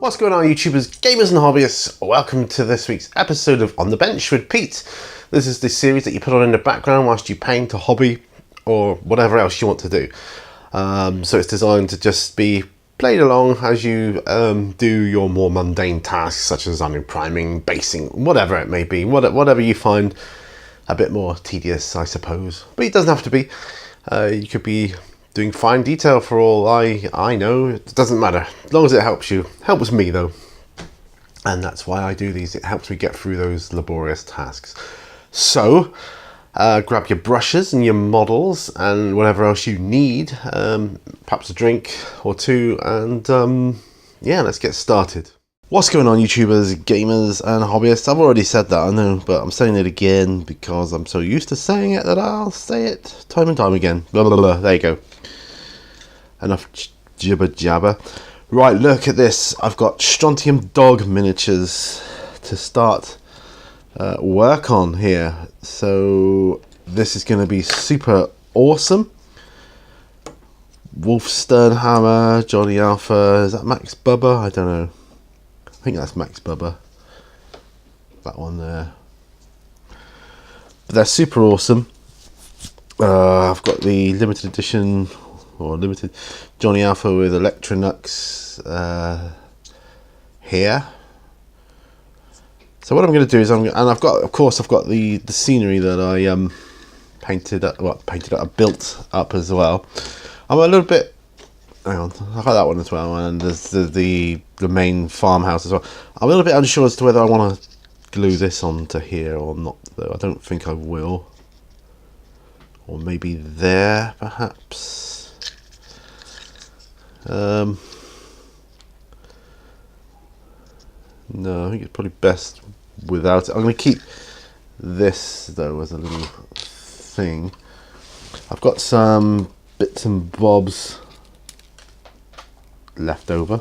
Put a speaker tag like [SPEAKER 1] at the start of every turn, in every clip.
[SPEAKER 1] What's going on, YouTubers, gamers and hobbyists? Welcome to this week's episode of On the Bench with Pete. This is the series that you put on in the background whilst you paint a hobby or whatever else you want to do. So it's designed to just be played along as you do your more mundane tasks, such as priming, basing, whatever it may be, whatever you find a bit more tedious, I suppose. But it doesn't have to be. You could be doing fine detail for all I know. It doesn't matter, as long as it helps you. Helps me though, and that's why I do these. It helps me get through those laborious tasks. So grab your brushes and your models and whatever else you need, perhaps a drink or two, and yeah, let's get started. What's going on, YouTubers, gamers and hobbyists? I've already said that, I know, but I'm saying it again because I'm so used to saying it that I'll say it time and time again. Blah, blah, blah. There you go. Enough jibber jabber. Right, look at this. I've got Strontium dog miniatures to start work on here. So this is going to be super awesome. Wolf Sternhammer, Johnny Alpha. Is that Max Bubba? I don't know. I think that's Max Bubba. That one there. But they're super awesome. I've got the limited edition or limited Johnny Alpha with Electronux here. So what I'm going to do is I've got the scenery that I built up as well. I'm a little bit. Hang on, I've got that one as well, and there's the main farmhouse as well. I'm a little bit unsure as to whether I want to glue this onto here or not, though. I don't think I will. Or maybe there, perhaps. No, I think it's probably best without it. I'm going to keep this, though, as a little thing. I've got some bits and bobs left over,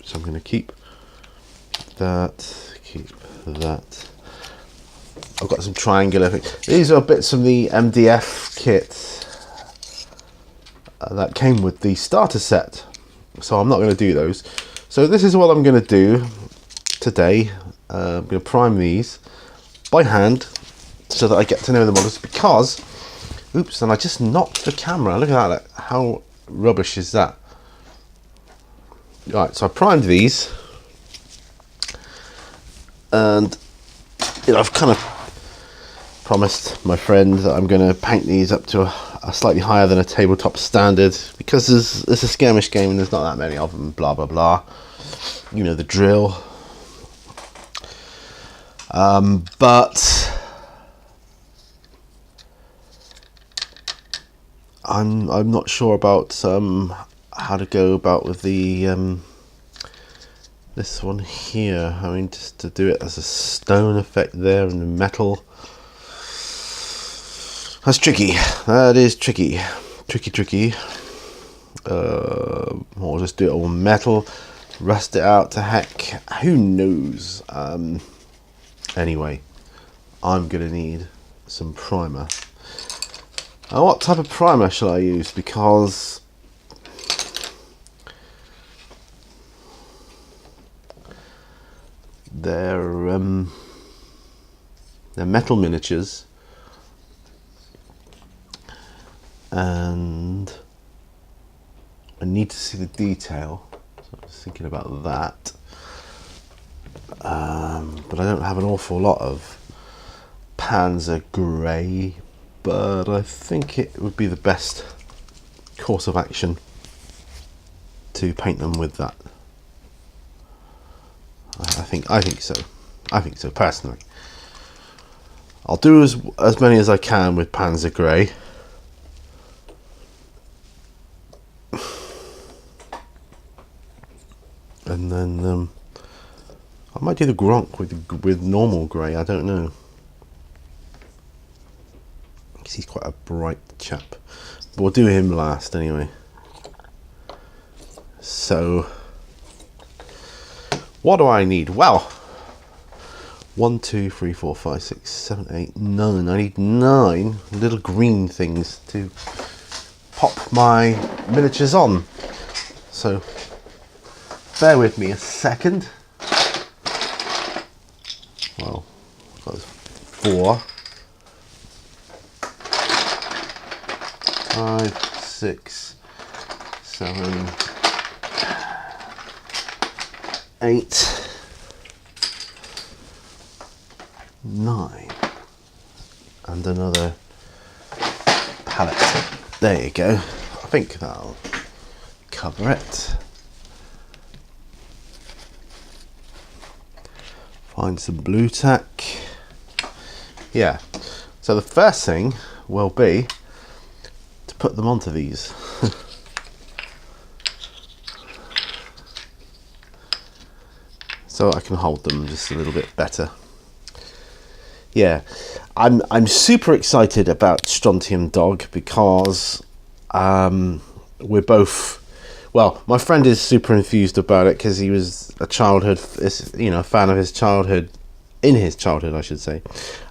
[SPEAKER 1] so I'm going to keep that, I've got some triangular things. These are bits from the MDF kit that came with the starter set, so I'm not going to do those. So this is what I'm going to do today. I'm going to prime these by hand so that I get to know the models, because oops, and I just knocked the camera. Look at that. How rubbish is that? Right, so I primed these. And I've kind of promised my friend that I'm going to paint these up to a slightly higher than a tabletop standard, because it's a skirmish game and there's not that many of them, blah, blah, blah. You know the drill. But I'm not sure about how to go about with the this one here. I mean, just to do it as a stone effect there and the metal. That's tricky. That is tricky. Tricky. Or just do it all metal, rust it out to heck. Who knows? Anyway, I'm gonna need some primer. Now, what type of primer shall I use? Because they're metal miniatures, and I need to see the detail. So I was thinking about that, but I don't have an awful lot of Panzer Grey. But I think it would be the best course of action to paint them with that. I think so. I think so personally. I'll do as many as I can with Panzer Grey. And then I might do the Gronk with normal grey. I don't know. He's quite a bright chap, but we'll do him last anyway. So what do I need? Well, 1, 2, 3, 4, 5, 6, 7, 8, 9. I need 9 little green things to pop my miniatures on. so bear with me a second. Well, I've got 4, 5, 6, 7, 8, 9, and another pallet. There you go. I think that'll cover it. Find some blue tack. Yeah. So the first thing will be to put them onto these. So I can hold them just a little bit better. Yeah, I'm super excited about Strontium Dog because we're both, well, my friend is super enthused about it because he was a childhood, a fan of his childhood, in his childhood I should say,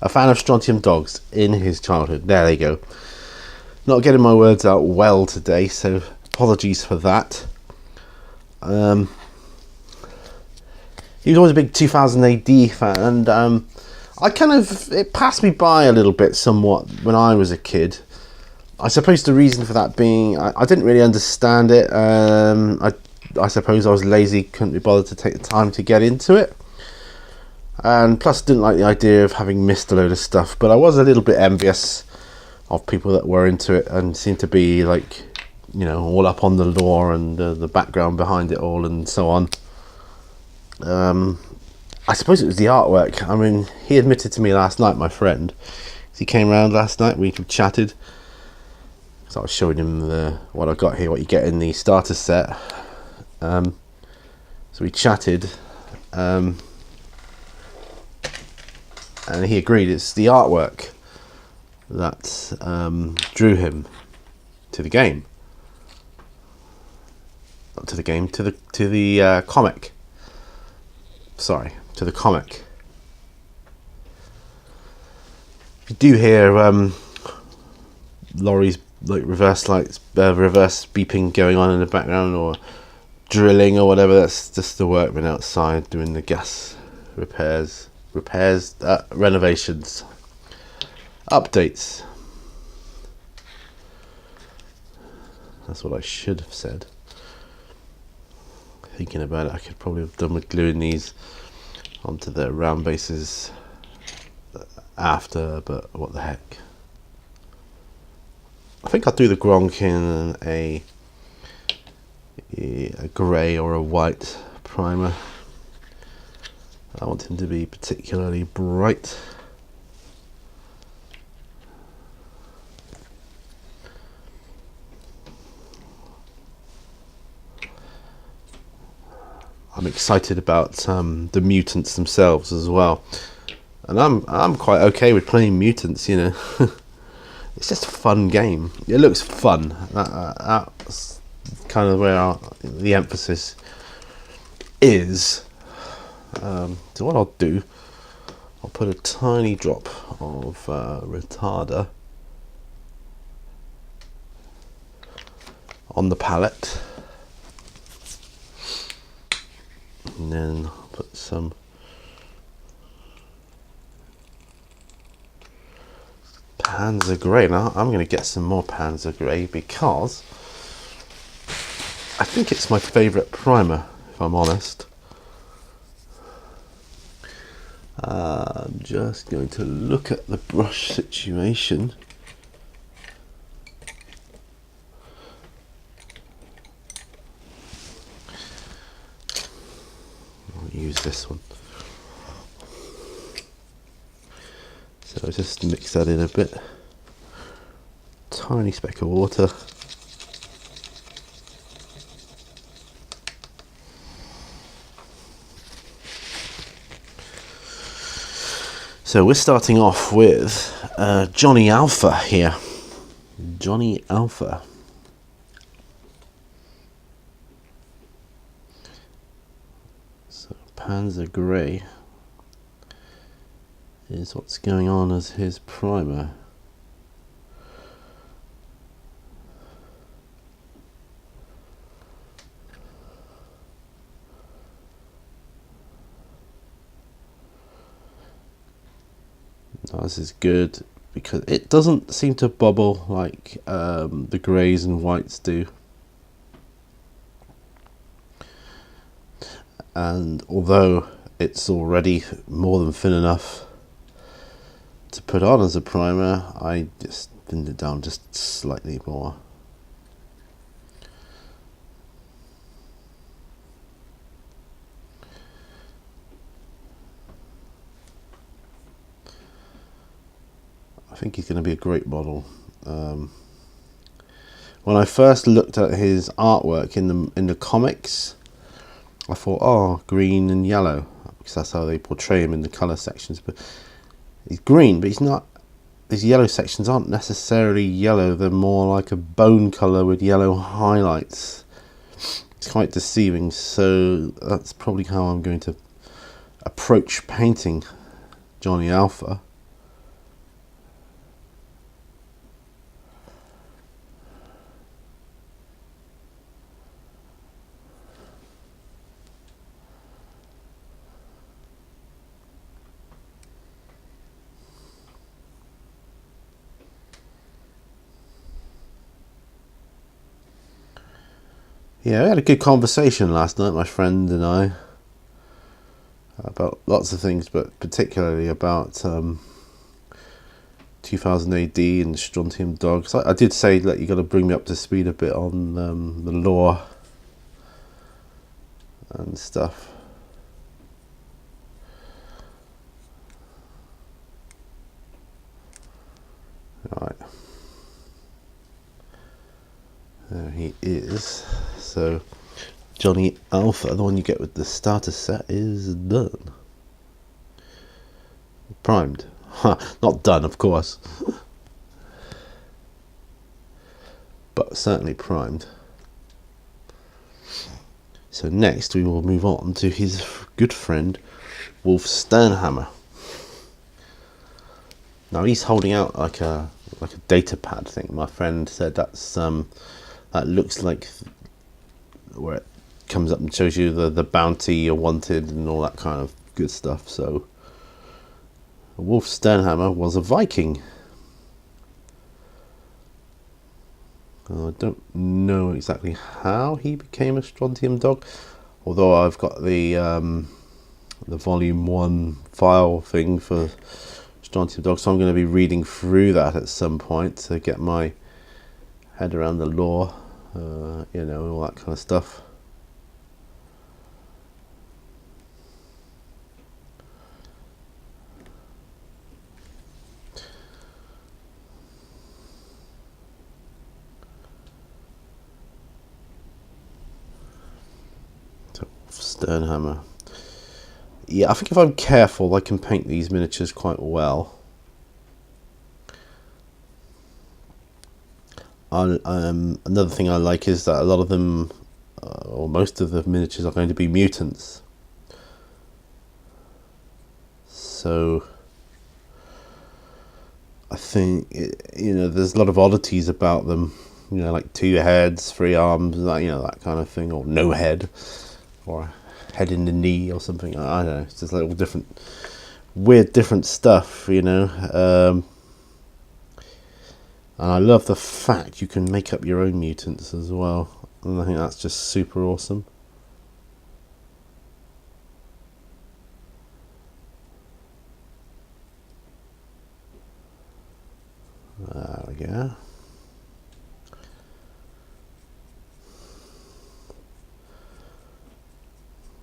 [SPEAKER 1] a fan of Strontium Dogs in his childhood. There they go. Not getting my words out well today, so apologies for that. He was always a big 2000 AD fan, and it passed me by a little bit somewhat when I was a kid. I suppose the reason for that being I didn't really understand it. I suppose I was lazy, couldn't be bothered to take the time to get into it, and plus didn't like the idea of having missed a load of stuff. But I was a little bit envious of people that were into it and seemed to be like, all up on the lore and the background behind it all and so on. I suppose it was the artwork. I mean, he admitted to me last night, my friend, he came round last night, we chatted. So I was showing him what I got here, what you get in the starter set. So we chatted, and he agreed it's the artwork that drew him to the game. Not to the game, to the comic. Sorry, to the comic. You do hear lorries, like reverse beeping going on in the background, or drilling or whatever. That's just the workmen outside doing the gas renovations, updates. That's what I should have said. Thinking about it, I could probably have done with gluing these onto the round bases after, but what the heck. I think I'll do the Gronk in a grey or a white primer. I want him to be particularly bright. I'm excited about the mutants themselves as well, and I'm quite okay with playing mutants. It's just a fun game. It looks fun. That's kind of where the emphasis is. So what I'll do, I'll put a tiny drop of retarder on the palette. And then I'll put some Panzer Grey. Now I'm going to get some more Panzer Grey because I think it's my favourite primer, if I'm honest. I'm just going to look at the brush situation. Use this one. So I just mix that in a bit. Tiny speck of water. So we're starting off with Johnny Alpha here. Johnny Alpha. Panzer Grey is what's going on as his primer. Now this is good because it doesn't seem to bubble like the greys and whites do. And although it's already more than thin enough to put on as a primer, I just thinned it down just slightly more. I think he's going to be a great model. When I first looked at his artwork in the comics, I thought, oh, green and yellow, because that's how they portray him in the colour sections. But he's green, but he's not. These yellow sections aren't necessarily yellow. They're more like a bone colour with yellow highlights. It's quite deceiving. So that's probably how I'm going to approach painting Johnny Alpha. Yeah, we had a good conversation last night, my friend and I, about lots of things, but particularly about 2000 AD and Strontium dogs. I did say that you got to bring me up to speed a bit on the lore and stuff. Right. There he is. So Johnny Alpha, the one you get with the starter set, is done. Primed. Not done, of course. But certainly primed. So next we will move on to his good friend Wolf Sternhammer. Now he's holding out like a data pad thing. My friend said that's that looks like where it comes up and shows you the bounty you're wanted and all that kind of good stuff. So Wolf Sternhammer was a Viking. I don't know exactly how he became a Strontium dog, although I've got the volume 1 file thing for Strontium dog, so I'm going to be reading through that at some point to get my head around the lore, you know, all that kind of stuff. So, Sternhammer. Yeah, I think if I'm careful, I can paint these miniatures quite well. Another thing I like is that a lot of them, or most of the miniatures, are going to be mutants. So I think you know, there's a lot of oddities about them. You know, like 2 heads, 3 arms, you know, that kind of thing, or no head, or a head in the knee, or something. I don't know. It's just little different, weird, different stuff. You know. And I love the fact you can make up your own mutants as well. And I think that's just super awesome. There we go.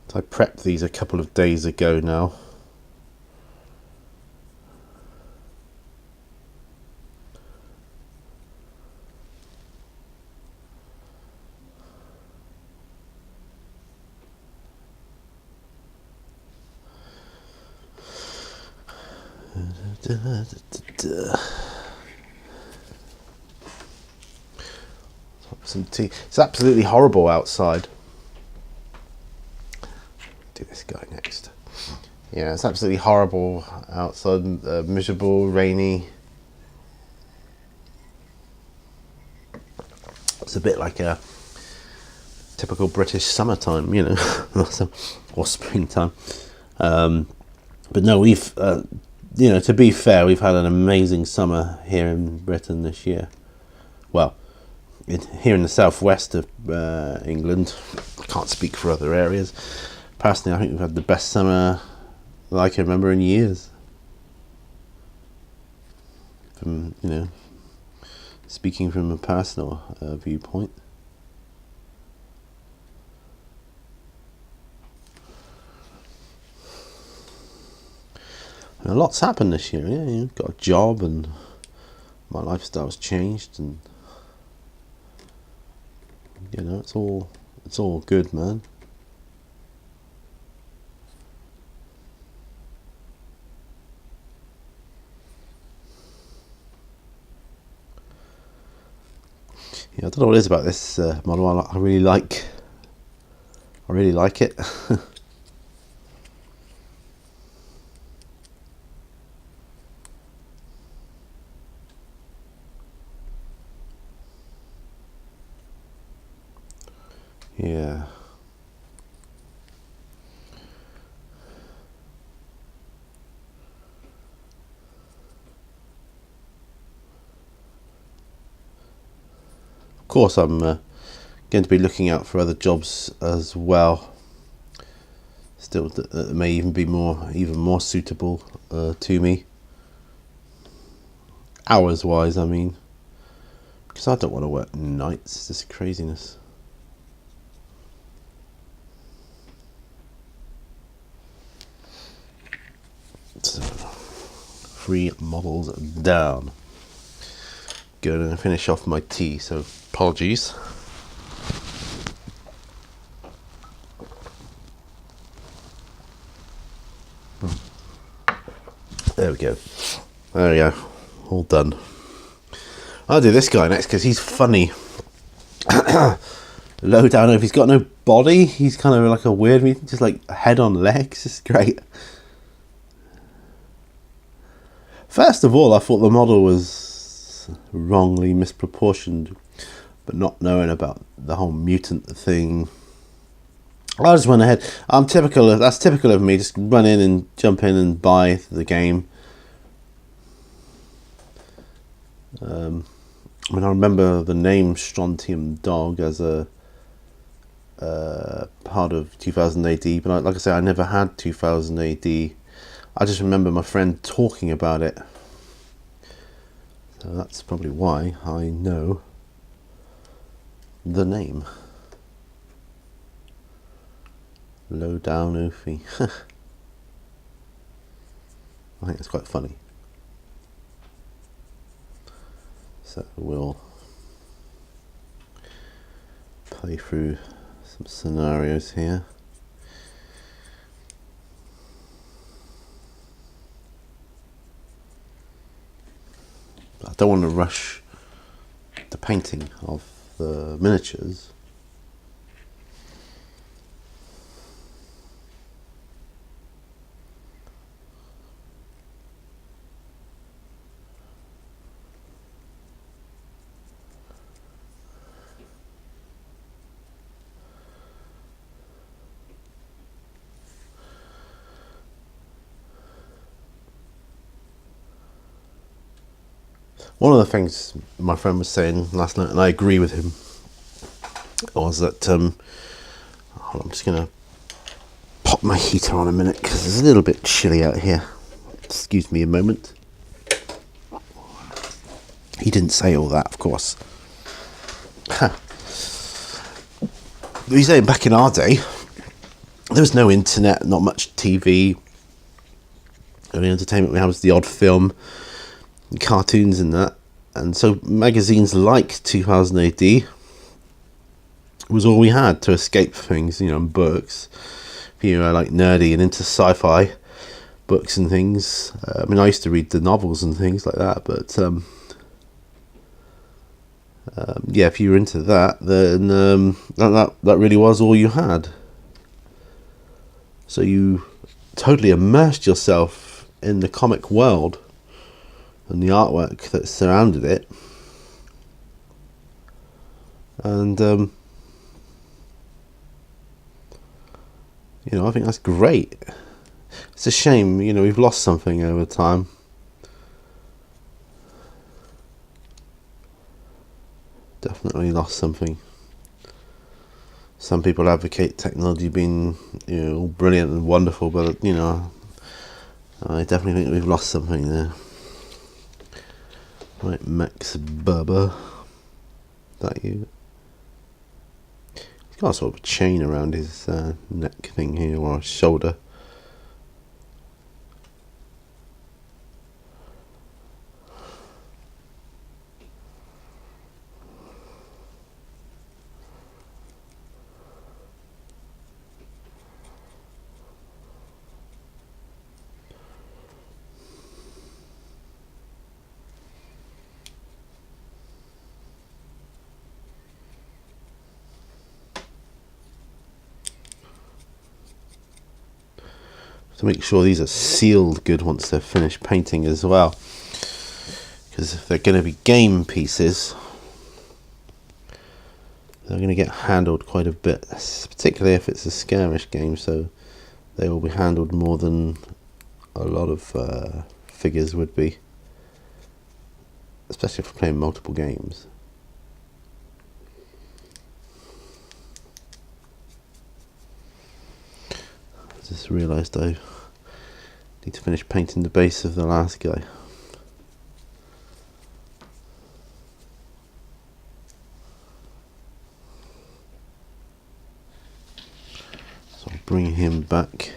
[SPEAKER 1] So I prepped these a couple of days ago now. Some tea. It's absolutely horrible outside. Do this guy next. Yeah, it's absolutely horrible outside. Miserable, rainy. It's a bit like a typical British summertime, you know, or springtime. But no, we've you know, to be fair, we've had an amazing summer here in Britain this year. Well, here in the southwest of England. I can't speak for other areas. Personally, I think we've had the best summer that I can remember in years. From, you know, speaking from a personal viewpoint. And a lot's happened this year. Yeah, you know, got a job and my lifestyle's changed, and you know, it's all good, man. Yeah, I don't know what it is about this model. I really like it. Yeah. Of course, I'm going to be looking out for other jobs as well. Still, that may even be even more suitable to me. Hours wise, I mean, because I don't want to work nights. It's just craziness. So, 3 models down. Going to finish off my tea, so apologies. There we go. There we go. All done. I'll do this guy next because he's funny. Low down. If he's got no body, he's kind of like a weird, just like head on legs. It's great. First of all, I thought the model was wrongly misproportioned, but not knowing about the whole mutant thing, I just went ahead. That's typical of me. Just run in and jump in and buy the game. I mean, I remember the name Strontium Dog as a part of 2000 AD, but like I say, I never had 2000 AD. I just remember my friend talking about it. So that's probably why I know the name. Low down Oofy. I think it's quite funny. So we'll play through some scenarios here. I don't want to rush the painting of the miniatures. One of the things my friend was saying last night, and I agree with him, was that I'm just going to pop my heater on a minute because it's a little bit chilly out here. Excuse me a moment. He didn't say all that, of course. He's saying back in our day, there was no internet, not much TV. The only entertainment we had was the odd film, cartoons and that, and so magazines like 2000 AD was all we had to escape things, you know, and books. If you were like nerdy and into sci-fi books and things, I mean, I used to read the novels and things like that, but yeah, if you were into that, then that really was all you had. So you totally immersed yourself in the comic world and the artwork that surrounded it, and you know, I think that's great. It's a shame, you know, we've lost something over time. Definitely lost something. Some people advocate technology being, you know, brilliant and wonderful, but, you know, I definitely think we've lost something there. Right, Max Bubba. Is that you? He's got a sort of a chain around his neck thing here, or shoulder. To make sure these are sealed good once they're finished painting as well, because if they're going to be game pieces, they're going to get handled quite a bit, particularly if it's a scarish game, so they will be handled more than a lot of figures would be, especially if we're playing multiple games. I just realised I need to finish painting the base of the last guy. So I'll bring him back.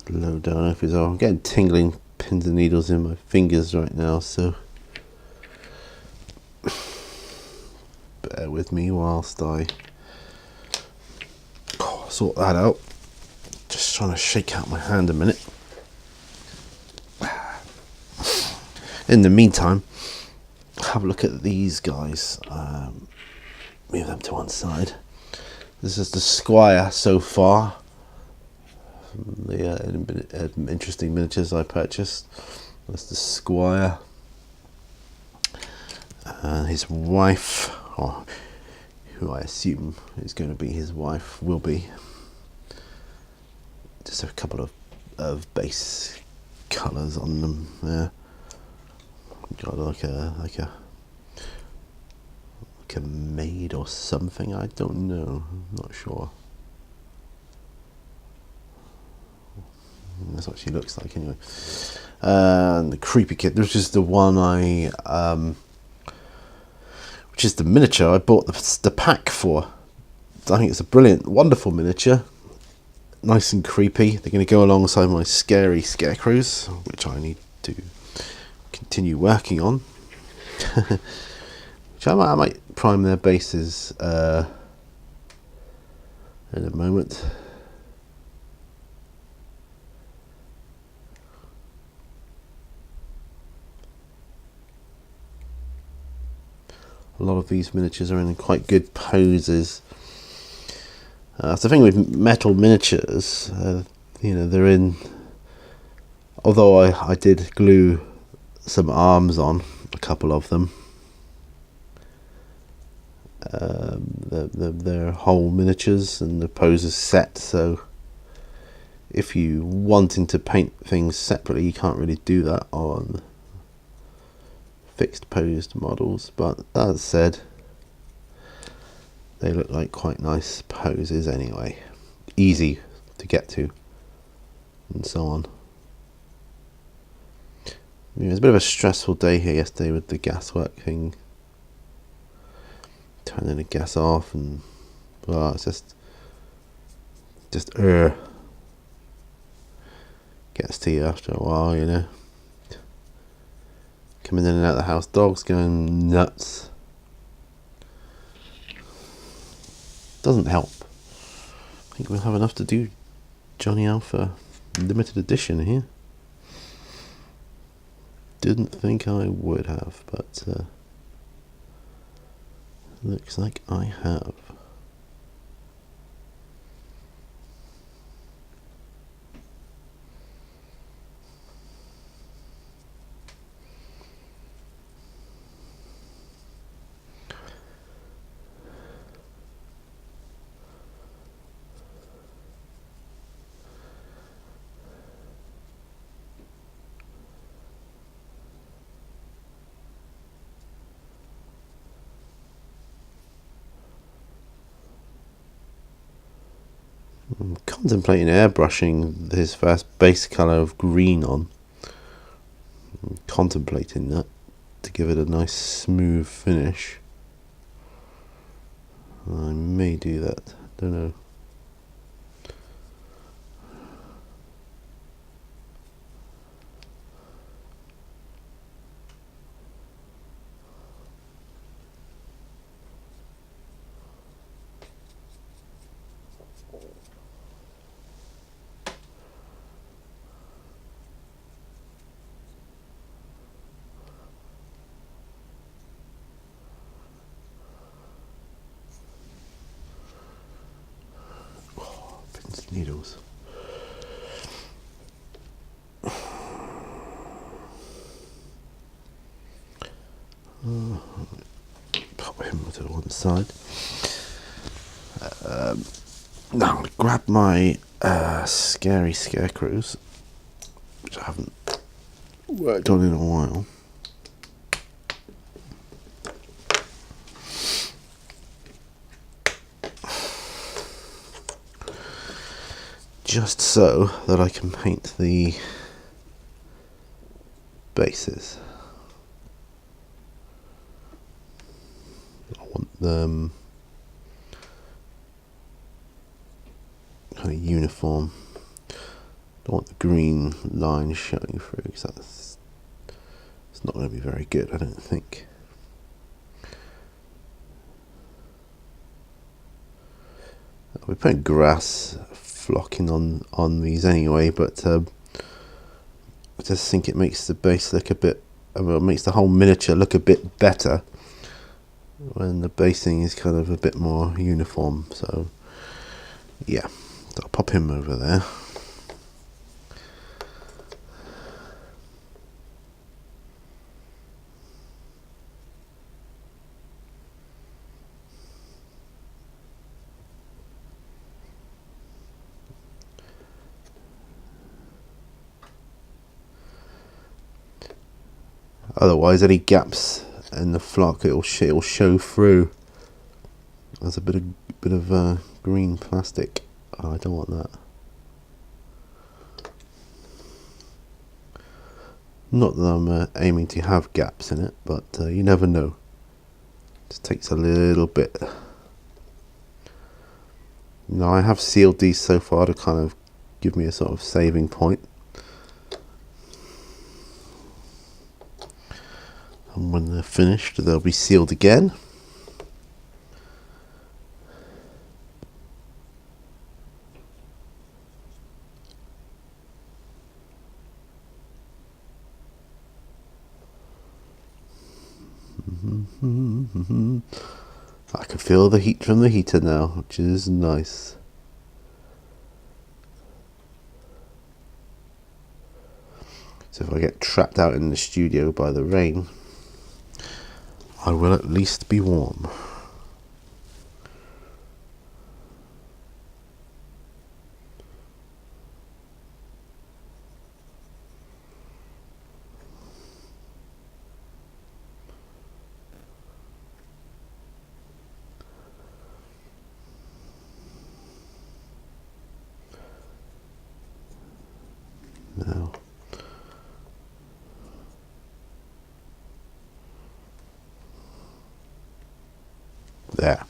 [SPEAKER 1] Low down if it's all. I'm getting tingling pins and needles in my fingers right now, so bear with me whilst I sort that out. Just trying to shake out my hand a minute. In the meantime, have a look at these guys. Move them to one side. This is the Squire so far. The interesting miniatures I purchased. That's the Squire. His wife, or who I assume is going to be his wife, will be. Just a couple of base colours on them there. Got like a maid or something. I don't know. I'm not sure. That's what she looks like anyway. And the creepy kid, which is the one which is the miniature I bought the pack for. I think it's a brilliant, wonderful miniature. Nice and creepy. They're going to go alongside my scary Scarecrows, which I need to continue working on. Which I might prime their bases in a moment. A lot of these miniatures are in quite good poses. That's the thing with metal miniatures, you know, they're in, although I did glue some arms on, a couple of them, they're whole miniatures and the poses set, so if you wanting to paint things separately, you can't really do that on fixed posed models, but that said, they look like quite nice poses anyway, easy to get to and so on. It was a bit of a stressful day here yesterday with the gaswork thing, turning the gas off, and well, it's just gets to you after a while, you know. Coming in and out of the house, dogs going nuts. Doesn't help. I think we'll have enough to do Johnny Alpha limited edition here. Didn't think I would have, but looks like I have. I'm contemplating airbrushing his first base colour of green on. I'm contemplating that to give it a nice smooth finish. I may do that, don't know. Needles. Pop him to one side. Now I'm going to grab my scary Scarecrows, which I haven't worked on in a while. Just so that I can paint the bases. I want them kind of uniform. Don't want the green line showing through because it's not going to be very good, I don't think. We're putting grass flocking on these anyway, but I just think it makes the base look a bit, well, it makes the whole miniature look a bit better when the basing is kind of a bit more uniform. So yeah, I'll pop him over there. Otherwise, any gaps in the flock, it'll show through. There's a bit of green plastic. Oh, I don't want that. Not that I'm aiming to have gaps in it, but you never know. Just takes a little bit. Now I have sealed these so far to kind of give me a sort of saving point. And when they're finished, they'll be sealed again. I can feel the heat from the heater now, which is nice. So if I get trapped out in the studio by the rain, I will at least be warm. Now, there.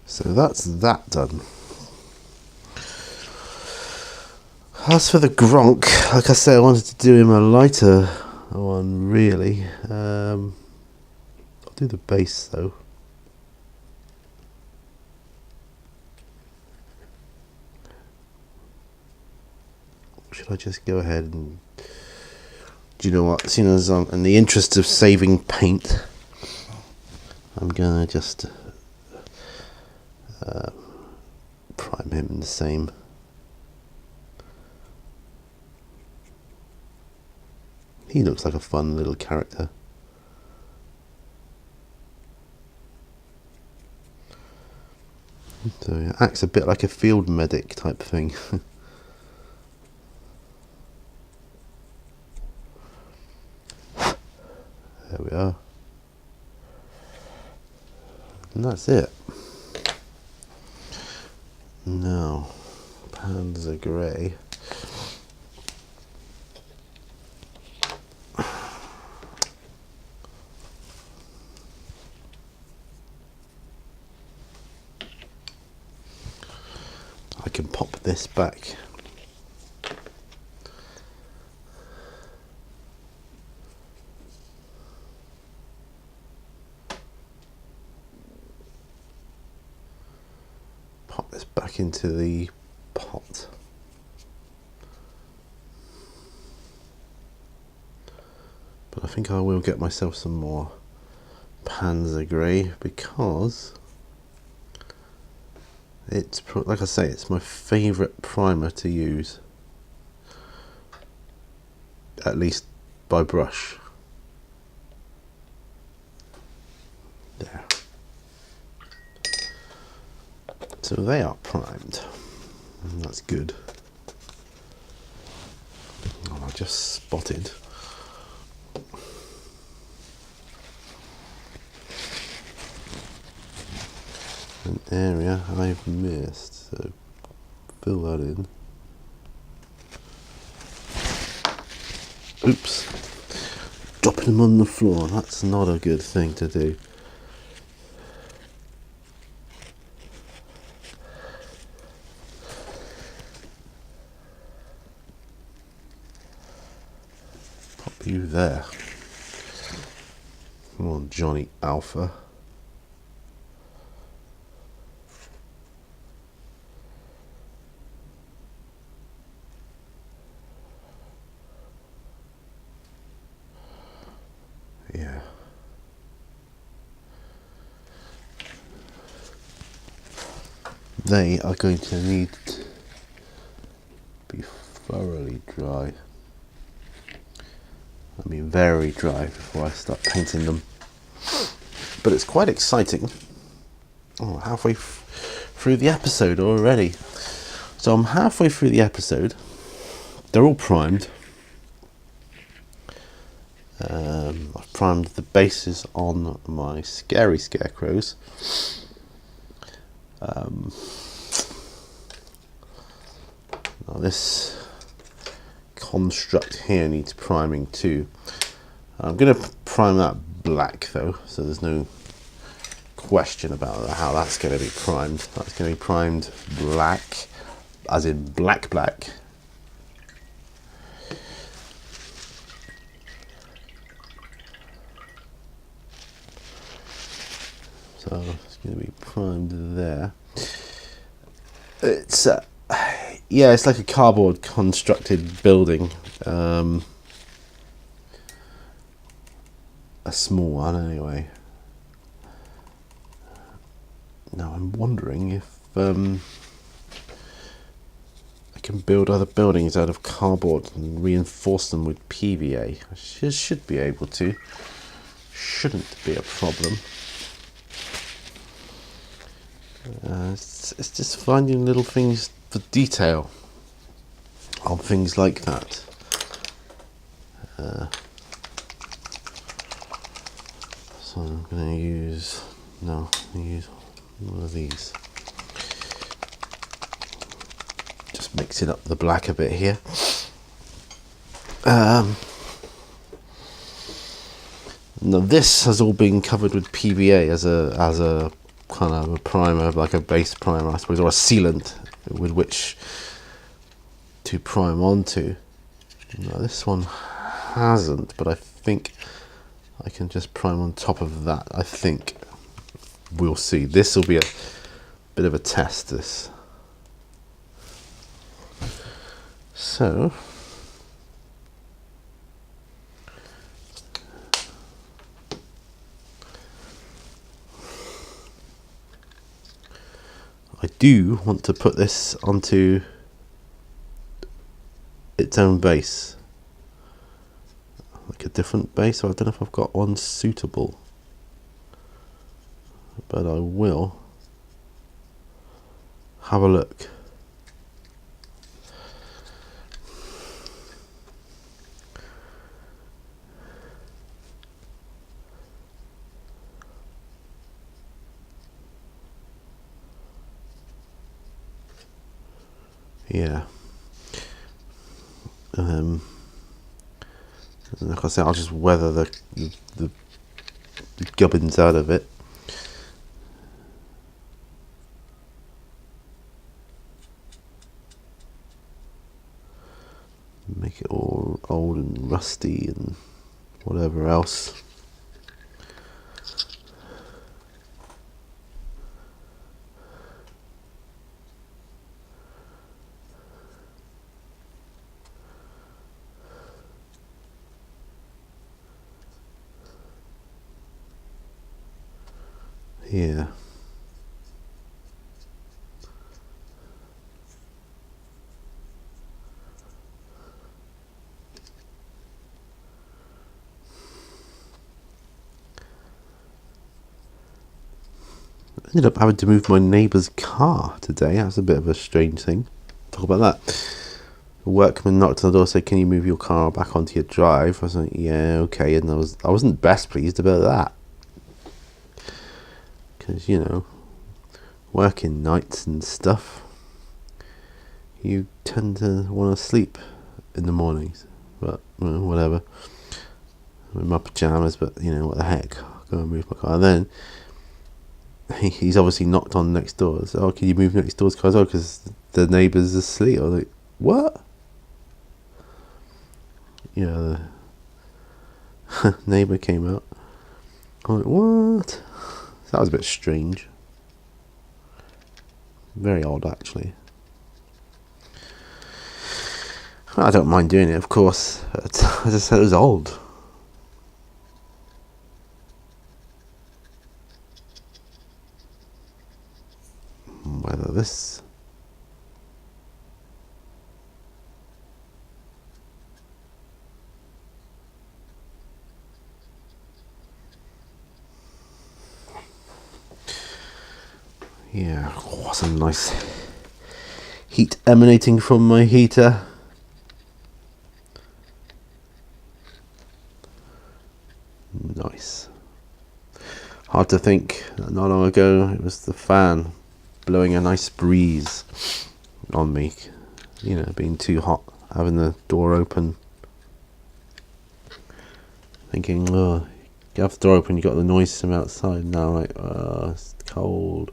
[SPEAKER 1] So that's that done. As for the Gronk, like I said, I wanted to do him a lighter one, really. I'll do the base though. Should I just go ahead and... Do you know what? Seeing as I'm in the interest of saving paint, I'm gonna just prime him in the same. He looks like a fun little character. So it acts a bit like a field medic type thing. There we are. And that's it. Now, Panzer Grey. I can pop this back. Pop this back into the pot. But I think I will get myself some more Panzer Grey because it's, like I say, it's my favourite primer to use, at least by brush. There. So they are primed. That's good. Oh, I just spotted an area I've missed, so fill that in. Oops, dropping them on the floor, that's not a good thing to do. Pop you there. Come on, Johnny Alpha. Yeah. They are going to need to be thoroughly dry. I mean very dry before I start painting them. But it's quite exciting. Oh, halfway through the episode already. So I'm halfway through the episode. They're all primed. I've primed the bases on my scary Scarecrows. Now this construct here needs priming too. I'm going to prime that black though, so there's no question about how that's going to be primed. That's going to be primed black, as in black. So it's going to be primed there. It's yeah, it's like a cardboard constructed building, a small one anyway. Now I'm wondering if I can build other buildings out of cardboard and reinforce them with PVA. I should be able to. Shouldn't be a problem. It's just finding little things for detail on things like that. So I'm going to use one of these. Just mixing up the black a bit here. Now this has all been covered with PVA as a kind of a primer, like a base primer, I suppose, or a sealant with which to prime onto. Now this one hasn't, but I think I can just prime on top of that. I think we'll see. This will be a bit of a test, this. So I do want to put this onto its own base, like a different base. So I don't know if I've got one suitable, but I will have a look. Yeah. Like I said, I'll just weather the gubbins out of it. Make it all old and rusty and whatever else. Yeah. I ended up having to move my neighbour's car today. That's a bit of a strange thing. Talk about that. A workman knocked on the door and said, "Can you move your car back onto your drive?" I was like, "Yeah, okay." And I wasn't best pleased about that. Because, you know, working nights and stuff, you tend to want to sleep in the mornings. But, well, whatever. I'm in my pyjamas, but, you know, what the heck. I'll go and move my car. And then he's obviously knocked on next door. So, "Oh, can you move next door's car as well? Because the neighbour's asleep." I was like, "What?" Yeah, the neighbour came out. I'm like, "What?" So that was a bit strange. Very odd, actually. I don't mind doing it, of course. But I just said it was old. Whether this... Yeah, oh, some nice heat emanating from my heater. Nice. Hard to think that not long ago it was the fan blowing a nice breeze on me. You know, being too hot, having the door open. Thinking, oh, you have the door open, you got the noise from outside. Now, like, oh, it's cold.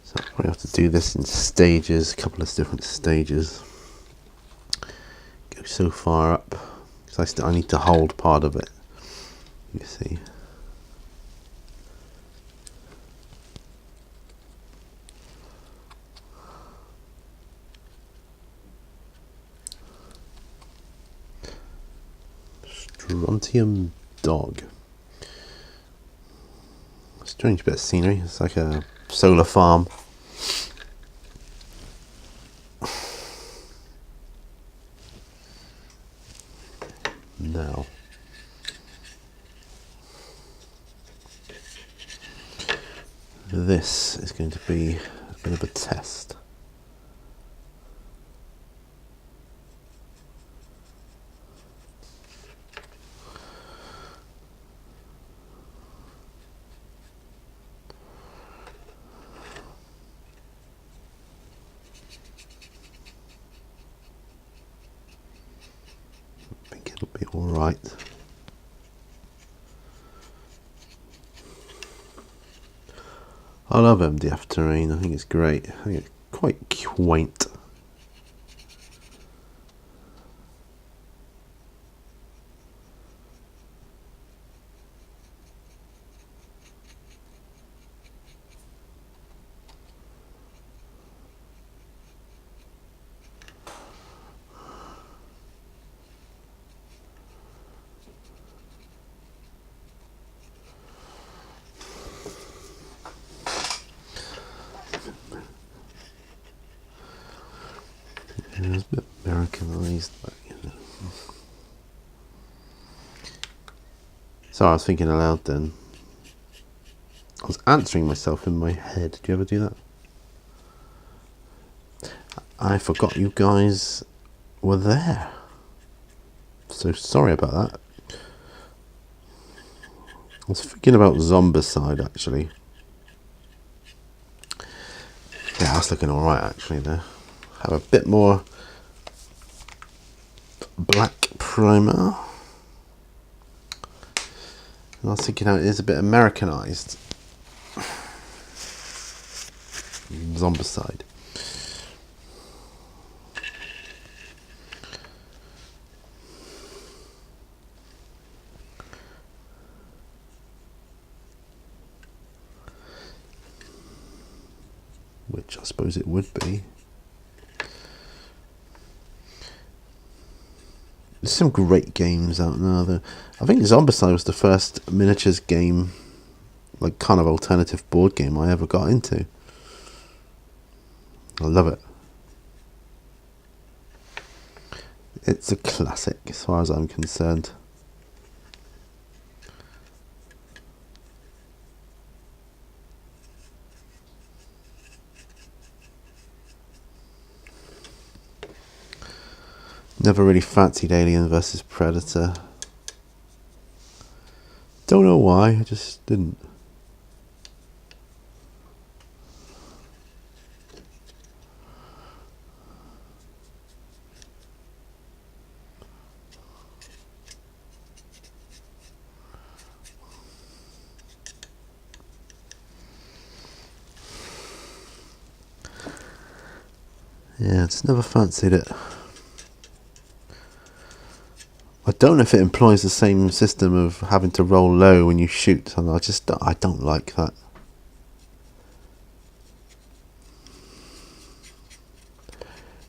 [SPEAKER 1] So I probably have to do this in stages, a couple of different stages. Go so far up, because I need to hold part of it, you see. Strontium dog. Strange bit of scenery. It's like a solar farm. Now, this is going to be a bit of a test. I think it'll be all right. I love MDF terrain. I think it's great. I think it's quite quaint. It's a bit Americanized, but you know. Sorry, I was thinking aloud then. I was answering myself in my head. Do you ever do that? I forgot you guys were there. So sorry about that. I was thinking about Zombicide actually. Yeah, that's looking alright actually there. Have a bit more black primer. And I was thinking how it is a bit Americanized. Zombicide. Which I suppose it would be. There's some great games out now. I think Zombicide was the first miniatures game, like kind of alternative board game I ever got into. I love it. It's a classic as far as I'm concerned. Never really fancied Alien vs Predator. Don't know why, I just didn't. Yeah, just never fancied it. I don't know if it employs the same system of having to roll low when you shoot, and I don't like that.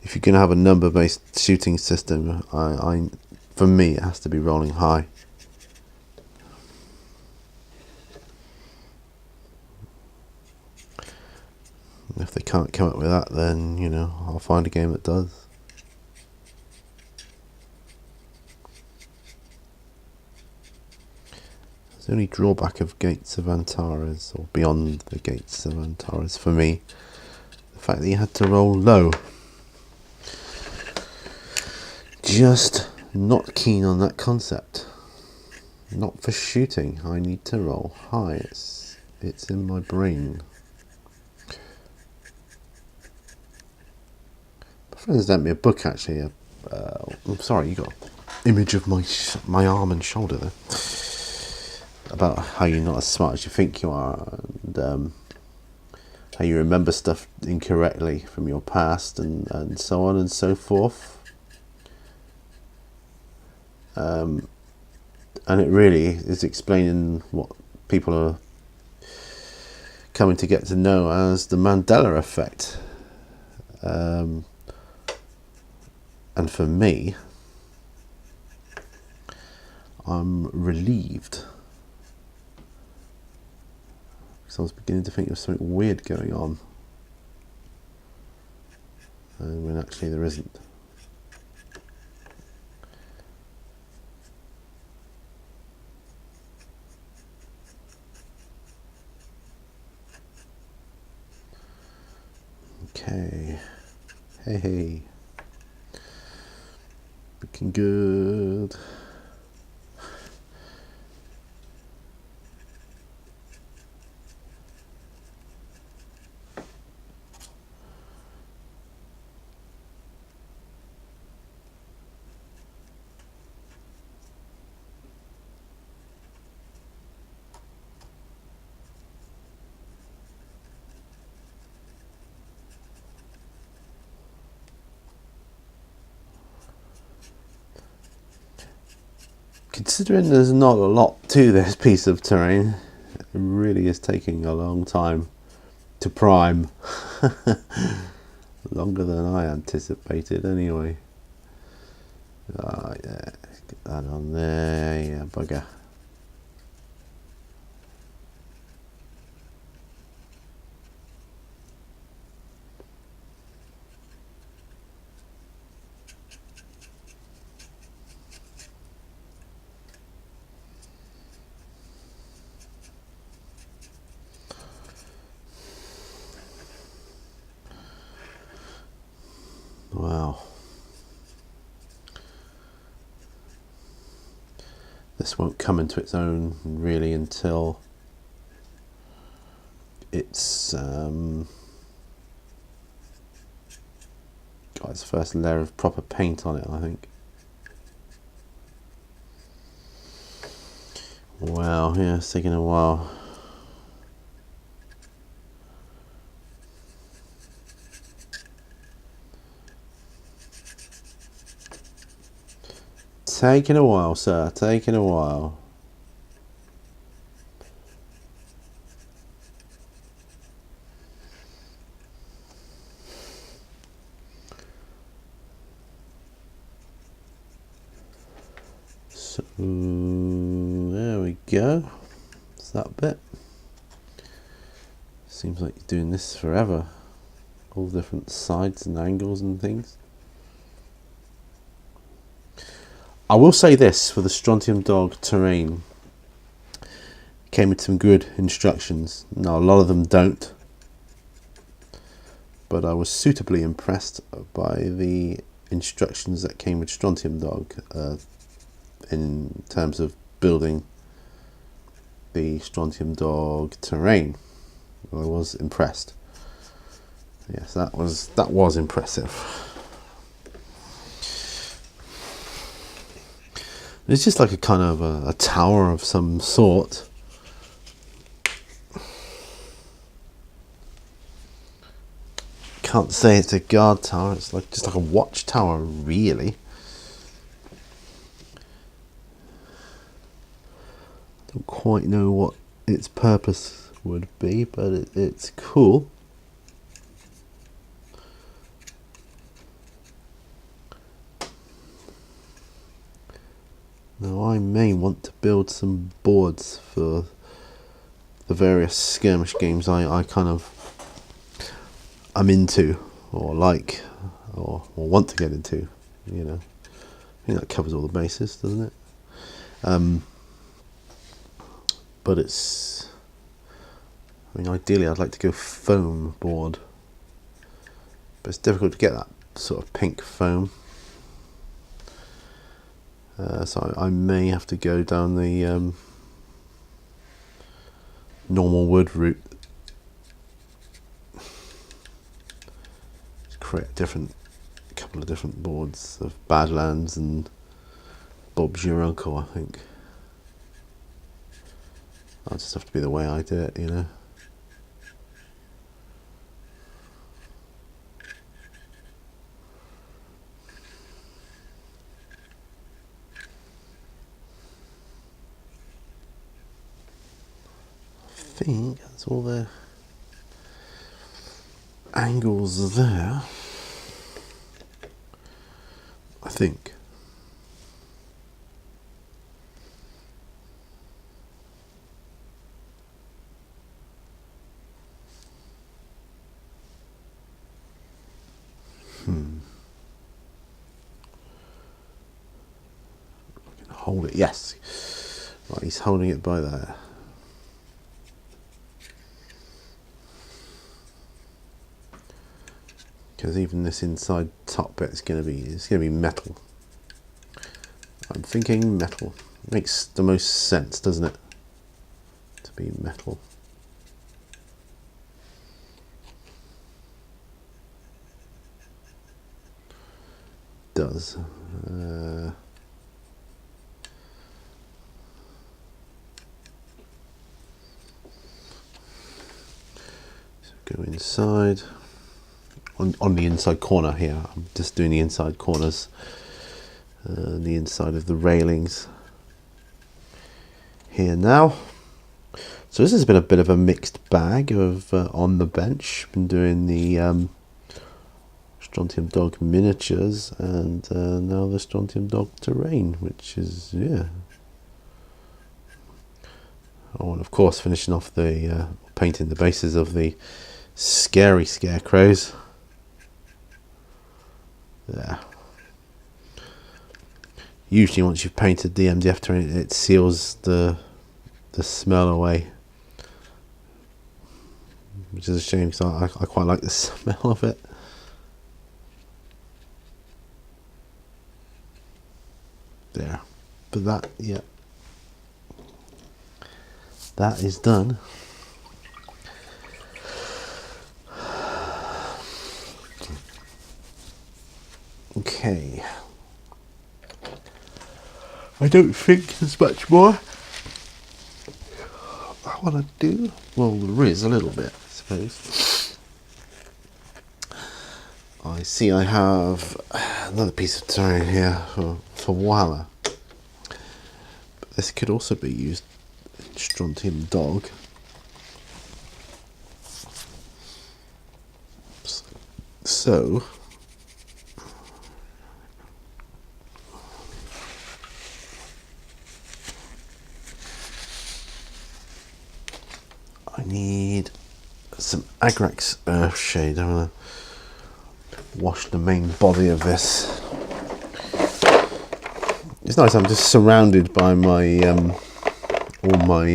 [SPEAKER 1] If you're going to have a number-based shooting system, for me it has to be rolling high. If they can't come up with that, then you know I'll find a game that does. The only drawback of Gates of Antares, or Beyond the Gates of Antares, for me, the fact that you had to roll low. Just not keen on that concept. Not for shooting. I need to roll high. It's in my brain. My friend lent me a book actually. I'm sorry, you got an image of my arm and shoulder there. About how you're not as smart as you think you are, and how you remember stuff incorrectly from your past, and so on and so forth. And it really is explaining what people are coming to get to know as the Mandela effect. And for me, I'm relieved. Because I was beginning to think there was something weird going on. When actually there isn't. Okay. Hey. Looking good. Considering there's not a lot to this piece of terrain, it really is taking a long time to prime. Longer than I anticipated anyway. Yeah, get that on there, yeah, bugger. Wow. This won't come into its own really until it's got its first layer of proper paint on it, I think. Wow, yeah, it's taking a while. Taking a while, sir, taking a while. So, there we go. It's that bit. Seems like you're doing this forever. All different sides and angles and things. I will say this for the Strontium Dog terrain. Came with some good instructions. Now a lot of them don't. But I was suitably impressed by the instructions that came with Strontium Dog in terms of building the Strontium Dog terrain. I was impressed. Yes, that was impressive. It's just like a kind of a tower of some sort. Can't say it's a guard tower. It's like just like a watchtower, really. Don't quite know what its purpose would be, but it's cool. Now I may want to build some boards for the various skirmish games I kind of I'm into or like or want to get into, you know. I think that covers all the bases, doesn't it? But it's, I mean, ideally I'd like to go foam board, but it's difficult to get that sort of pink foam. So I may have to go down the normal wood route. Create a couple of different boards of Badlands and Bob's Your Uncle, I think. I'll just have to be the way I do it, you know. I think that's all the angles there. I think. I can hold it. Yes. Right, he's holding it by there. Because even this inside top bit is going to be metal. I'm thinking metal. Makes the most sense, doesn't it? To be metal. Does. So go inside. On the inside corner here, I'm just doing the inside corners, the inside of the railings. here now. So this has been a bit of a mixed bag of on the bench. Been doing the Strontium Dog miniatures and now the Strontium Dog terrain, which is, yeah. Oh, and of course finishing off the painting the bases of the scary Scarecrows. Yeah. Usually once you've painted the MDF terrain, it seals the smell away, which is a shame because I quite like the smell of it. There, but that, yeah, that is done. Okay, I don't think there's much more I want to do. Well, there is a little bit, I suppose. I see I have another piece of terrain here for Wallah. But this could also be used in Strontium Dog. So I need some Agrax Earthshade. I'm going to wash the main body of this. It's nice, I'm just surrounded by my all my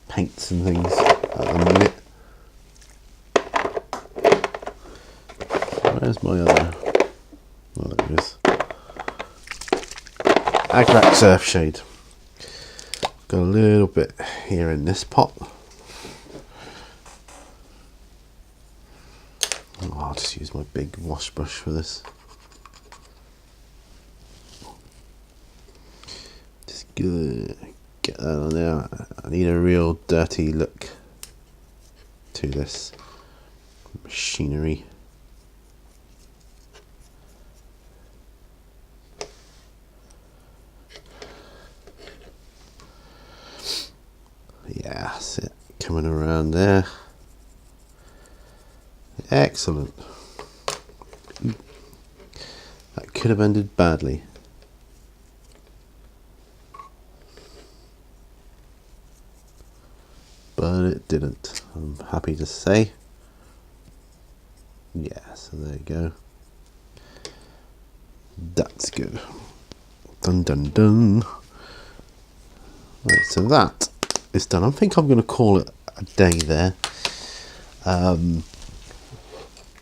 [SPEAKER 1] paints and things at the minute. Where's my other? Oh, there it is. Agrax Earthshade. Got a little bit here in this pot. Oh, I'll just use my big wash brush for this. Just get that on there. I need a real dirty look to this machinery. Yeah, that's it. Coming around there. Excellent. That could have ended badly. But it didn't, I'm happy to say. Yeah, so there you go. That's good. Dun dun dun. Right, so that is done. I think I'm going to call it a day there.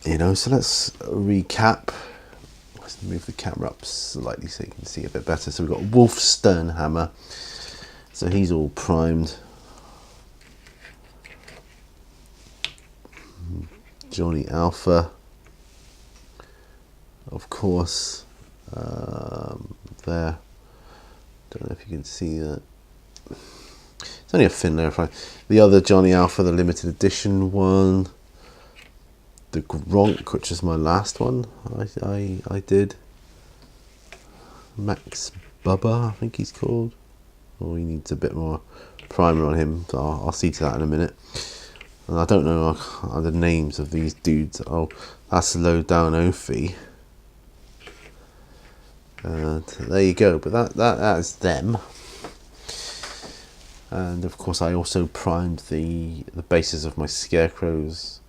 [SPEAKER 1] You know, so let's recap. Let's move the camera up slightly so you can see a bit better. So we've got Wolf Sternhammer. So he's all primed. Johnny Alpha, of course, there. Don't know if you can see that. It's only a thin layer. The other Johnny Alpha, the limited edition one. The Gronk, which is my last one. I did. Max Bubba, I think he's called. Oh, he needs a bit more primer on him. So I'll see to that in a minute. And I don't know the names of these dudes. Oh, that's Low Down Ophi. There you go. But that's them. And of course, I also primed the bases of my Scarecrows,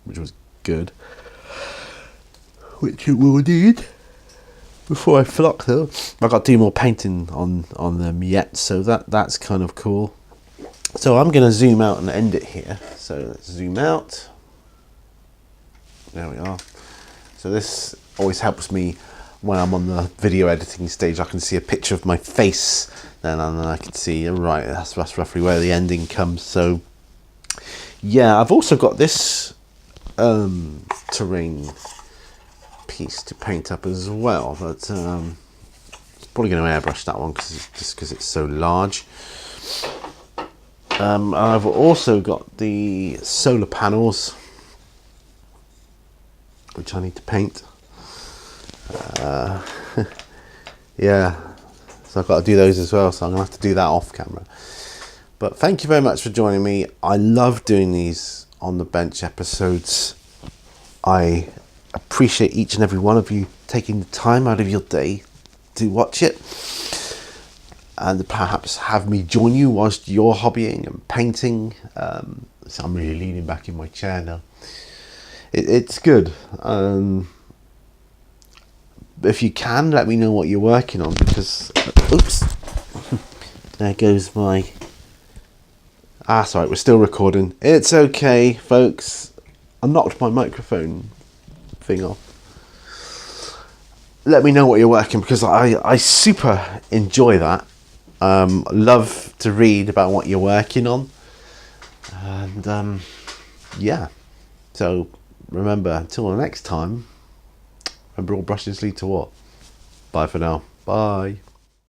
[SPEAKER 1] which was good. Which it will need before I flock them. I've got to do more painting on them yet, so that's kind of cool. So I'm going to zoom out and end it here. So let's zoom out. There we are. So this always helps me when I'm on the video editing stage. I can see a picture of my face, then and I can see, right, that's roughly where the ending comes. So yeah, I've also got this terrain piece to paint up as well, but probably going to airbrush that one just because it's so large. I've also got the solar panels, which I need to paint. Yeah, So I've got to do those as well, so I'm going to have to do that off camera. But thank you very much for joining me. I love doing these on the bench episodes. I appreciate each and every one of you taking the time out of your day to watch it, and perhaps have me join you whilst you're hobbying and painting. So I'm really leaning back in my chair now. It's good. If you can, let me know what you're working on, because oops, there goes my... Sorry, we're still recording. It's okay, folks. I knocked my microphone thing off. Let me know what you're working, because I super enjoy that. Love to read about what you're working on. And yeah. So remember, until the next time, remember, all brushes lead to what? Bye for now. Bye.